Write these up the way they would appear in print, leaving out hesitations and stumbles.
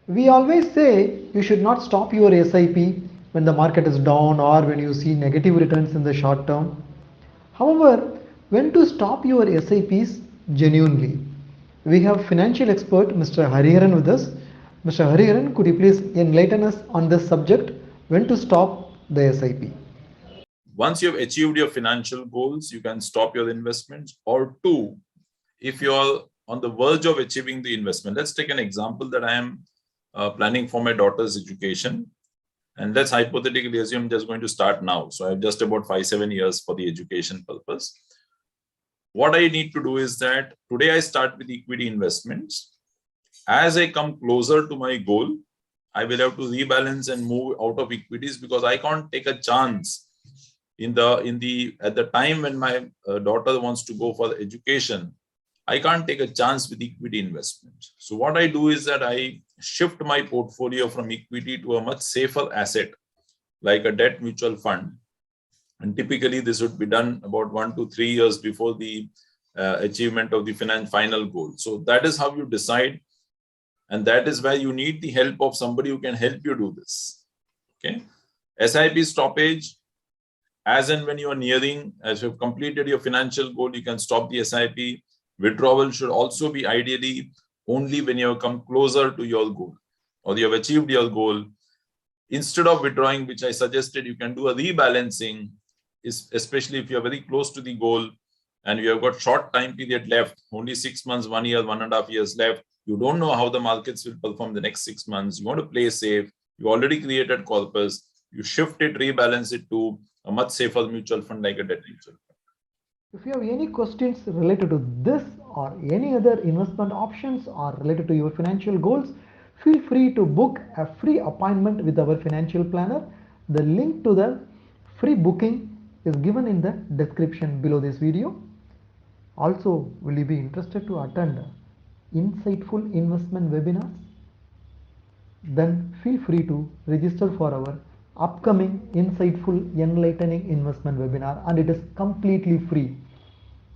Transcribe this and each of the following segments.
We always say you should not stop your SIP when the market is down or when you see negative returns in the short term. However, when to stop your SIPs genuinely? We have financial expert Mr. Hariharan with us. Mr. Hariharan, could you please enlighten us on this subject, when to stop the SIP? Once you've achieved your financial goals, you can stop your investments. Or two, if you're on the verge of achieving the investment, let's take an example that I am planning for my daughter's education. And let's hypothetically assume I'm just going to start now. So I have just about 5-7 years for the education purpose. What I need to do is that today I start with equity investments. As I come closer to my goal, I will have to rebalance and move out of equities, because I can't take a chance at the time when my daughter wants to go for education. I can't take a chance with equity investments. So what I do is that I shift my portfolio from equity to a much safer asset, like a debt mutual fund. And typically this would be done about 1 to 3 years before the achievement of the final goal. So that is how you decide. And that is where you need the help of somebody who can help you do this. Okay. SIP stoppage, as and when you are nearing, as you've completed your financial goal, you can stop the SIP. Withdrawal should also be ideally only when you have come closer to your goal or you have achieved your goal. Instead of withdrawing, which I suggested, you can do a rebalancing, especially if you are very close to the goal and you have got short time period left, only 6 months, 1 year, 1.5 years left. You don't know how the markets will perform the next 6 months. You want to play safe. You already created corpus. You shift it, rebalance it to a much safer mutual fund like a debt mutual fund. If you have any questions related to this or any other investment options or related to your financial goals, feel free to book a free appointment with our financial planner. The link to the free booking is given in the description below this video. Also, will you be interested to attend insightful investment webinars? Then feel free to register for our upcoming insightful enlightening investment webinar, and it is completely free.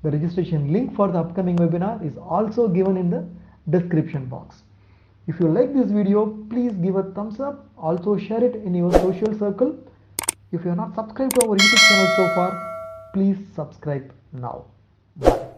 The registration link for the upcoming webinar is also given in the description box. If you like this video, please give a thumbs up. Also share it in your social circle. If you are not subscribed to our YouTube channel so far, please subscribe now. Bye.